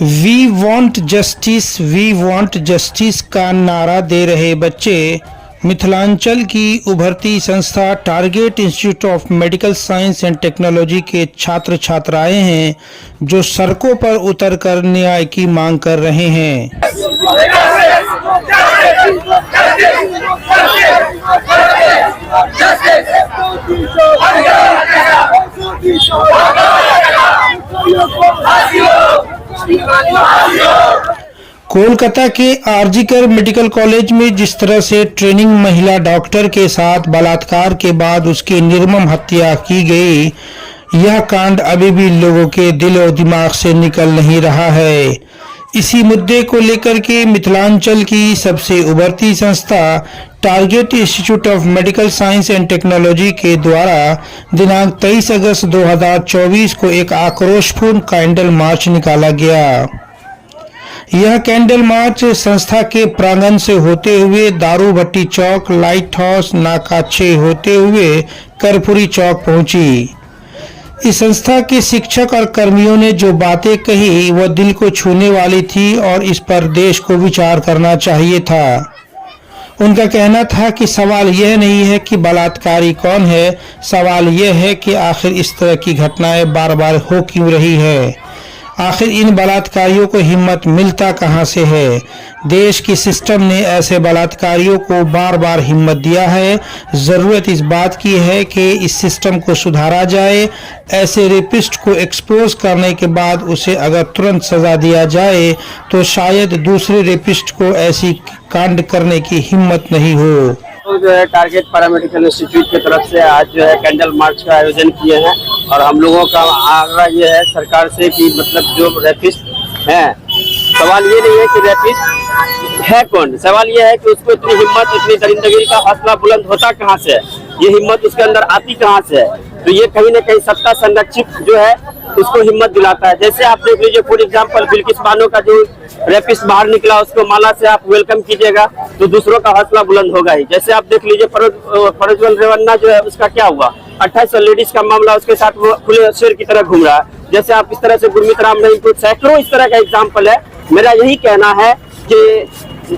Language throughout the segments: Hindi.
वी वांट जस्टिस का नारा दे रहे बच्चे मिथिलांचल की उभरती संस्था target institute of medical science and technology के छात्र छात्राएं हैं जो सड़कों पर उतरकर न्याय की मांग कर रहे हैं। कोलकाता के आरजीकर मेडिकल कॉलेज में जिस तरह से ट्रेनिंग महिला डॉक्टर के साथ बलात्कार के बाद उसकी निर्मम हत्या की गई, यह कांड अभी भी लोगों के दिल और दिमाग से निकल नहीं रहा है। इसी मुद्दे को लेकर के मिथिलांचल की सबसे उभरती संस्था target institute of medical science and technology के द्वारा दिनांक 23 अगस्त 2024 को एक आक्रोशपूर्ण कैंडल मार्च निकाला गया। यह कैंडल मार्च संस्था के प्रांगण से होते हुए दारू भट्टी चौक, लाइट हाउस नाका 6 होते हुए कर्पूरी चौक पहुंची। इस संस्था के शिक्षक और कर्मियों ने जो बातें कही वह दिल को छूने वाली थी और इस पर देश को विचार करना चाहिए था। उनका कहना था कि सवाल यह नहीं है कि बलात्कारी कौन है, सवाल यह है कि आखिर इस तरह की घटनाएं बार बार हो क्यों रही है। आखिर इन बलात्कारियों को हिम्मत मिलता कहां से है। देश की सिस्टम ने ऐसे बलात्कारियों को बार बार हिम्मत दिया है। ज़रूरत इस बात की है कि इस सिस्टम को सुधारा जाए। ऐसे रेपिस्ट को एक्सपोज करने के बाद उसे अगर तुरंत सजा दिया जाए तो शायद दूसरे रेपिस्ट को ऐसी कांड करने की हिम्मत नहीं हो। तो जो है टारगेट पैरामेडिकल इंस्टीट्यूट की तरफ से आज जो है कैंडल मार्च का आयोजन किए हैं और हम लोगों का आग्रह ये है सरकार से कि मतलब जो रेपिस्ट हैं, सवाल ये नहीं है कि रेपिस्ट है कौन, सवाल ये है कि उसको इतनी हिम्मत, इतनी दरिंदगी का हौसला बुलंद होता कहाँ से है, ये हिम्मत उसके अंदर आती कहाँ से है। तो ये कहीं ना कहीं सत्ता संरक्षित जो है उसको हिम्मत दिलाता है। जैसे आप देख लीजिए फॉर एग्जाम्पल बिल्किस बानो का जो रेपिस्ट बाहर निकला उसको माला से आप वेलकम कीजिएगा तो दूसरों का हौसला बुलंद होगा ही। जैसे आप देख लीजिए फरोजवल रेवन्ना जो है उसका क्या हुआ, 28 लेडीज का मामला, उसके साथ वो खुले शेर की तरह घूम रहा है। जैसे आप इस तरह से गुरमीत राम रहीम, सैकड़ों इस तरह का एग्जाम्पल है। मेरा यही कहना है कि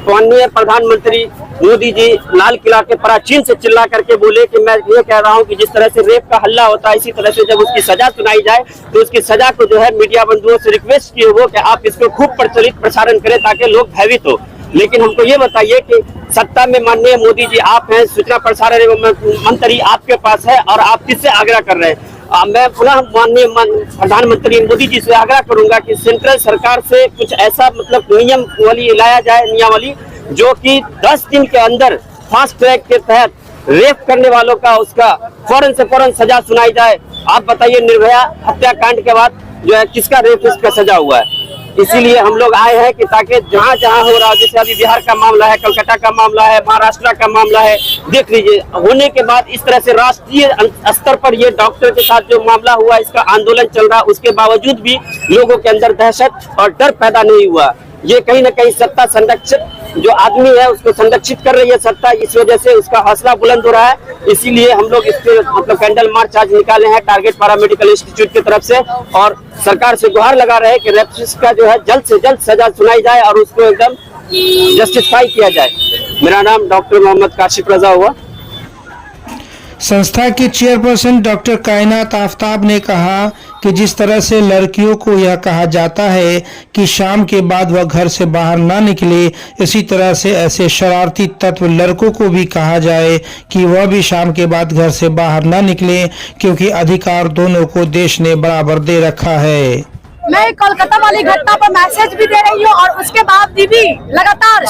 माननीय प्रधानमंत्री मोदी जी लाल किला के प्राचीन से चिल्ला करके बोले कि मैं ये कह रहा हूँ कि जिस तरह से रेप का हल्ला होता है इसी तरह से जब उसकी सजा सुनाई जाए तो उसकी सजा को जो है मीडिया बंधुओं से रिक्वेस्ट की हो कि आप इसको खूब प्रचलित प्रसारण करें ताकि लोग भयभीत हो। लेकिन हमको ये बताइए कि सत्ता में माननीय मोदी जी आप हैं, सूचना प्रसारण एवं मंत्री आपके पास है और आप किससे आग्रह कर रहे हैं। मैं पुनः माननीय प्रधानमंत्री मोदी जी से आग्रह करूंगा कि सेंट्रल सरकार से कुछ ऐसा मतलब नियमावली लाया जाए, नियमावली जो कि 10 दिन के अंदर फास्ट ट्रैक के तहत रेप करने वालों का उसका फौरन से फौरन सजा सुनाई जाए। आप बताइए निर्भया हत्याकांड के बाद जो है किसका रेपिस्ट का सजा हुआ है। इसीलिए हम लोग आए हैं कि ताकि जहाँ जहाँ हो रहा है, जैसे अभी बिहार का मामला है, कलकत्ता का मामला है, महाराष्ट्र का मामला है, देख लीजिए होने के बाद इस तरह से राष्ट्रीय स्तर पर ये डॉक्टर के साथ जो मामला हुआ इसका आंदोलन चल रहा, उसके बावजूद भी लोगों के अंदर दहशत और डर पैदा नहीं हुआ। ये कहीं ना कहीं सत्ता संरक्षित जो आदमी है उसको संरक्षित कर रही है सत्ता, इस वजह से उसका हौसला बुलंद हो रहा है। इसीलिए हम लोग इसके मतलब कैंडल मार्च आज निकाले हैं टारगेट पैरामेडिकल इंस्टीट्यूट की तरफ से और सरकार से गुहार लगा रहे हैं कि रेपिस्ट का जो है जल्द से जल्द सजा सुनाई जाए और उसको एकदम जस्टिफाई किया जाए। मेरा नाम डॉक्टर मोहम्मद काशिफ रजा हुआ। संस्था के चेयरपर्सन डॉक्टर कायनात आफ्ताब ने कहा कि जिस तरह से लड़कियों को यह कहा जाता है कि शाम के बाद वह घर से बाहर ना निकले, इसी तरह से ऐसे शरारती तत्व लड़कों को भी कहा जाए कि वह भी शाम के बाद घर से बाहर ना निकले, क्योंकि अधिकार दोनों को देश ने बराबर दे रखा है। मैं कोलकाता वाली घटना पर मैसेज भी दे रही हूँ और उसके बाद भी लगातार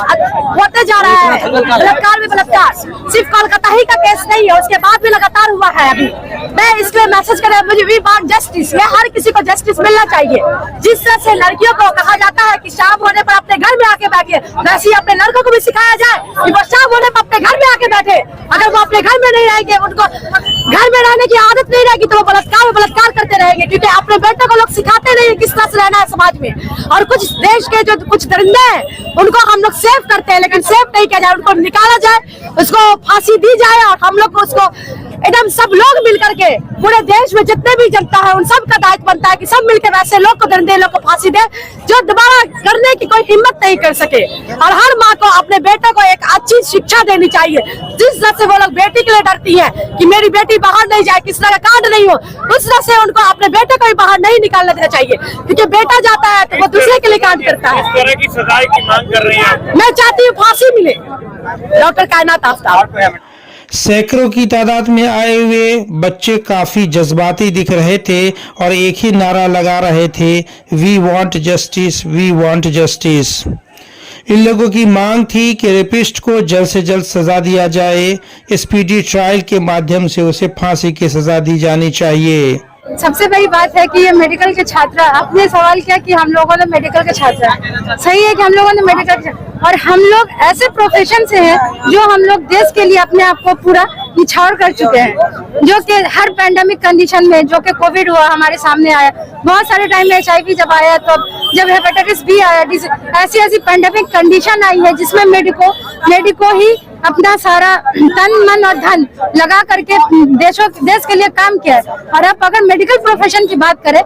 होते जा रहा है बलात्कार में बलात्कार। सिर्फ कोलकाता ही का केस नहीं है, उसके बाद भी लगातार हुआ है। अभी मैं इसलिए मैसेज कर रहा हूँ, मुझे वी वांट जस्टिस, मैं हर किसी को जस्टिस मिलना चाहिए। जिस तरह से लड़कियों को कहा जाता है कि शाम होने पर अपने घर में आके बैठिए, वैसे ही अपने लड़कों को भी सिखाया जाए कि वो शाम होने पर अपने घर में आके बैठे। अगर वो अपने घर में नहीं रहेंगे, उनको घर में रहने की आदत नहीं रहेगी तो वो बलात्कार करते रहेंगे, क्योंकि अपने बेटों को लोग सिखाते नहीं किस तरह से रहना है समाज में। और कुछ देश के जो कुछ दरिंदे हैं उनको हम लोग सेव करते हैं, लेकिन सेव नहीं किया जाए, उनको निकाला जाए, उसको फांसी दी जाए और हम लोग को उसको एकदम सब लोग मिलकर के पूरे देश में जितने भी जनता है उन सब का दायित्व बनता है कि सब मिलकर वैसे लोग को दंड दे, लोग को फांसी दे जो दोबारा करने की कोई हिम्मत नहीं कर सके। और हर माँ को अपने बेटे को एक अच्छी शिक्षा देनी चाहिए। जिस तरह से वो लोग बेटी के लिए डरती है कि मेरी बेटी बाहर नहीं जाए, किसी तरह का कांड नहीं हो, उस तरह से उनको अपने बेटे को भी बाहर नहीं निकालने देना चाहिए, क्योंकि बेटा जाता है तो वो दूसरे के लिए कांड करता है। इस तरह की सजाएं की मांग कर रही हैं? मैं चाहती हूँ फांसी मिले डॉक्टर कायनात आफ्ताब। सैकड़ों की तादाद में आए हुए बच्चे काफी जज्बाती दिख रहे थे और एक ही नारा लगा रहे थे, we want justice, we want justice. इन लोगों की मांग थी कि रेपिस्ट को जल्द से जल्द सजा दिया जाए, स्पीडी ट्रायल के माध्यम से उसे फांसी की सजा दी जानी चाहिए। सबसे बड़ी बात है कि ये मेडिकल के छात्र, आपने सवाल किया कि हम लोगों ने मेडिकल के छात्र हैं। सही है कि हम लोगों ने मेडिकल, और हम लोग ऐसे प्रोफेशन से हैं जो हम लोग देश के लिए अपने आप को पूरा निछावर कर चुके हैं, जो कि हर पैंडेमिक कंडीशन में, जो कि कोविड हुआ हमारे सामने आया, बहुत सारे टाइम में HIV जब आया, तो जब हेपेटाइटिस B आया, ऐसी ऐसी पैंडेमिक कंडीशन आई है जिसमें मेडिको ही अपना सारा तन मन और धन लगा करके देश के लिए काम किया है। और अब अगर मेडिकल प्रोफेशन की बात करें,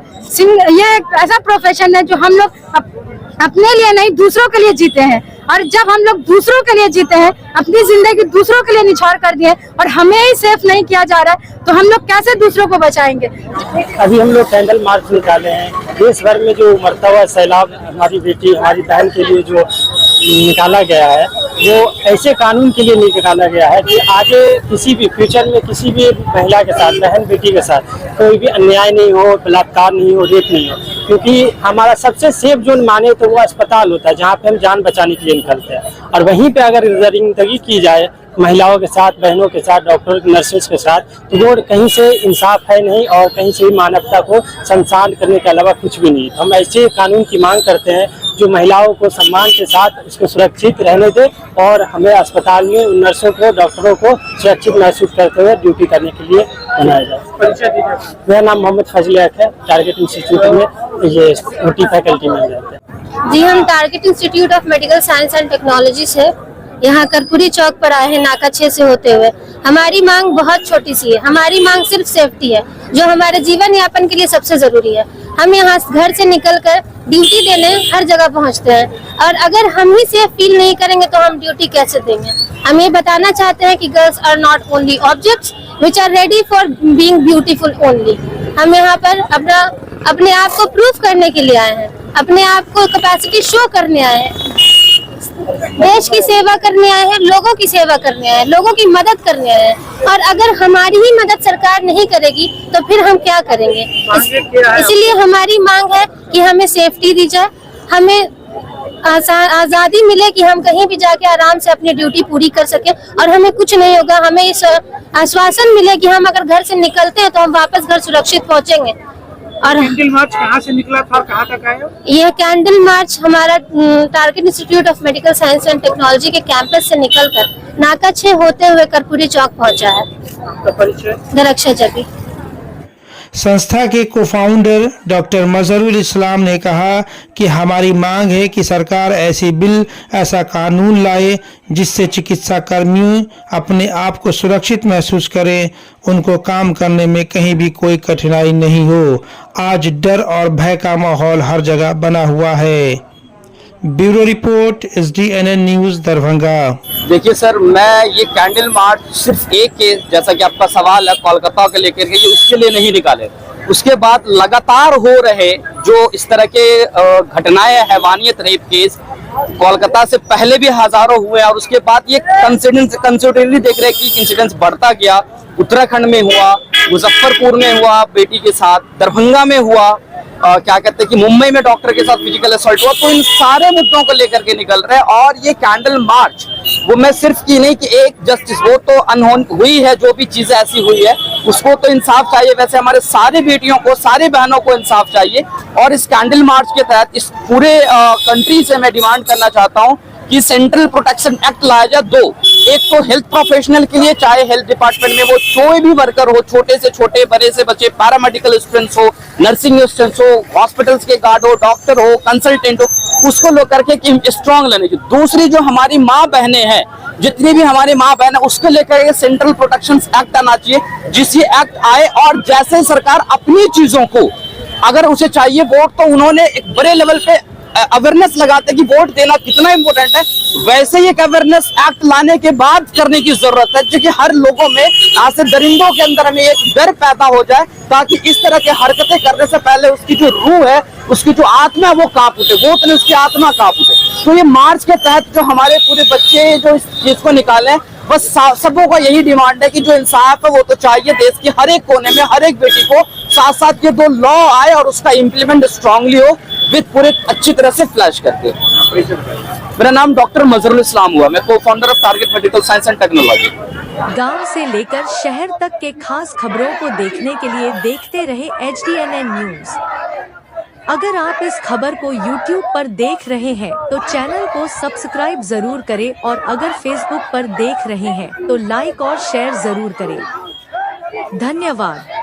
ये एक ऐसा प्रोफेशन है जो हम लोग अपने लिए नहीं दूसरों के लिए जीते हैं, और जब हम लोग दूसरों के लिए जीते हैं, अपनी जिंदगी दूसरों के लिए निछावर कर दिए और हमें ही सेफ नहीं किया जा रहा है, तो हम लोग कैसे दूसरों को बचाएंगे। अभी हम लोग कैंडल मार्च निकाले हैं। देश भर में जो मरता हुआ सैलाब हमारी बेटी, हमारी बहन के लिए जो निकाला गया है, वो ऐसे कानून के लिए नहीं निकाला गया है कि आगे किसी भी फ्यूचर में किसी भी महिला के साथ, बहन बेटी के साथ कोई भी अन्याय नहीं हो, बलात्कार नहीं हो, रेप नहीं हो। क्योंकि हमारा सबसे सेफ जोन माने तो वो अस्पताल होता है, जहाँ पे हम जान बचाने के लिए निकलते हैं। और वहीं पे अगर दरिंदगी की जाए महिलाओं के साथ, बहनों के साथ, डॉक्टर नर्सेज के साथ, तो वो कहीं से इंसाफ है नहीं और कहीं से मानवता को शमशान करने के अलावा कुछ भी नहीं। हम ऐसे कानून की मांग करते हैं जो महिलाओं को सम्मान के साथ उसको सुरक्षित रहने दे और हमें अस्पताल में उन नर्सों को, डॉक्टरों को सुरक्षित महसूस करते हुए ड्यूटी करने के लिए बनाया जाए। मेरा नाम मोहम्मद फजल हक है, टारगेट इंस्टीट्यूट में ये OT फैकल्टी में जाते हैं। जी, हम target institute of medical science and technology से यहाँ कर्पूरी चौक पर आए हैं, नाका 6 से होते हुए। हमारी मांग बहुत छोटी सी है, हमारी मांग सिर्फ सेफ्टी है, जो हमारे जीवन यापन के लिए सबसे जरूरी है। हम यहाँ घर से निकलकर ड्यूटी देने हर जगह पहुँचते हैं, और अगर हम ही सेफ फील नहीं करेंगे तो हम ड्यूटी कैसे देंगे। हम ये बताना चाहते हैं कि girls are not only objects which are ready for being beautiful only. हम यहाँ पर अपने आप को प्रूफ करने के लिए आए हैं, अपने आप को कैपेसिटी शो करने आए हैं, देश की सेवा करने आए हैं, लोगों की सेवा करने आए हैं, लोगों की मदद करने आए हैं। और अगर हमारी ही मदद सरकार नहीं करेगी तो फिर हम क्या करेंगे। इसीलिए हमारी मांग है कि हमें सेफ्टी दी जाए, हमें आजादी मिले कि हम कहीं भी जाके आराम से अपनी ड्यूटी पूरी कर सके और हमें कुछ नहीं होगा। हमें इस आश्वासन मिले कि हम अगर घर से निकलते हैं तो हम वापस घर सुरक्षित पहुंचेंगे। और कैंडल मार्च कहाँ से निकला था और कहाँ तक आया? यह कैंडल मार्च हमारा target institute of medical science and technology के कैंपस से निकलकर नाका 6 होते हुए कर्पूरी चौक पहुंचा है। दरक्षा जबी। संस्था के को-फाउंडर डॉक्टर मजहरुल इस्लाम ने कहा कि हमारी मांग है कि सरकार ऐसी बिल, ऐसा कानून लाए जिससे चिकित्सा कर्मियों अपने आप को सुरक्षित महसूस करें, उनको काम करने में कहीं भी कोई कठिनाई नहीं हो। आज डर और भय का माहौल हर जगह बना हुआ है। Bureau report, SDNN news, Darbhanga. देखिए सर, मैं ये कैंडल मार्च सिर्फ एक केस, जैसा कि आपका सवाल है कोलकाता को लेकर के, ये उसके लिए नहीं निकाले। उसके बाद लगातार हो रहे जो इस तरह के घटनाएं, हैवानियत रेप केस कोलकाता से पहले भी हजारों हुए और उसके बाद ये कंसिडरेटली देख रहे कि इंसिडेंस बढ़ता गया। उत्तराखंड में हुआ, मुजफ्फरपुर में हुआ बेटी के साथ, दरभंगा में हुआ, क्या कहते हैं कि मुंबई में डॉक्टर के साथ फिजिकल असॉल्ट हुआ। तो इन सारे मुद्दों को लेकर के निकल रहे हैं और ये कैंडल मार्च वो मैं सिर्फ की नहीं कि एक जस्टिस, वो तो अनहोनी हुई है, जो भी चीजें ऐसी हुई है उसको तो इंसाफ चाहिए। वैसे हमारे सारी बेटियों को, सारी बहनों को इंसाफ चाहिए। और इस कैंडल मार्च के तहत इस पूरे कंट्री से मैं डिमांड करना चाहता हूँ कि सेंट्रल प्रोटेक्शन एक्ट लाया जाए। 2, एक तो हेल्थ प्रोफेशनल के लिए, चाहे हेल्थ डिपार्टमेंट में वो कोई भी वर्कर हो, छोटे से छोटे, बड़े से बच्चे, पैरामेडिकल स्टूडेंट्स हो, नर्सिंग स्टूडेंट्स हो, हॉस्पिटल्स के गार्ड हो, डॉक्टर हो, कंसल्टेंट हो, उसको लोग करके कि स्ट्रॉन्ग लेने की। दूसरी जो हमारी माँ बहनें हैं जितनी भी हमारी माँ बहन है उसको लेकर ये सेंट्रल प्रोटेक्शन एक्ट आना चाहिए, जिससे एक्ट आए और जैसे सरकार अपनी चीजों को अगर उसे चाहिए वोट तो उन्होंने एक बड़े लेवल पे अवेयरनेस लगाते कि वोट देना कितना इंपॉर्टेंट है, वैसे ही एक अवेयरनेस एक्ट लाने के बाद करने की जरूरत है, क्योंकि हर लोगों में आज से दरिंदों के अंदर हमें एक डर पैदा हो जाए ताकि इस तरह की हरकतें करने से पहले उसकी जो रूह है, उसकी जो आत्मा है वो कांप उठे, वो उतने उसकी आत्मा कांप उठे। तो ये मार्च के तहत जो हमारे पूरे बच्चे जो इस चीज को निकाले, बस सबों का यही डिमांड है कि जो इंसाफ है वो तो चाहिए देश की हर एक कोने में, हर एक बेटी को, साथ साथ ये 2 लॉ आए और उसका इम्प्लीमेंट स्ट्रांगली हो विद पूरे अच्छी तरह से फ्लैश करके। मेरा नाम डॉक्टर मजरुल इस्लाम हुआ, मैं को founder of target medical science and technology. गांव से लेकर शहर तक के खास खबरों को देखने के लिए देखते रहे HDNN न्यूज। अगर आप इस खबर को YouTube पर देख रहे हैं तो चैनल को सब्सक्राइब जरूर करें और अगर Facebook पर देख रहे हैं तो लाइक और शेयर जरूर करें। धन्यवाद।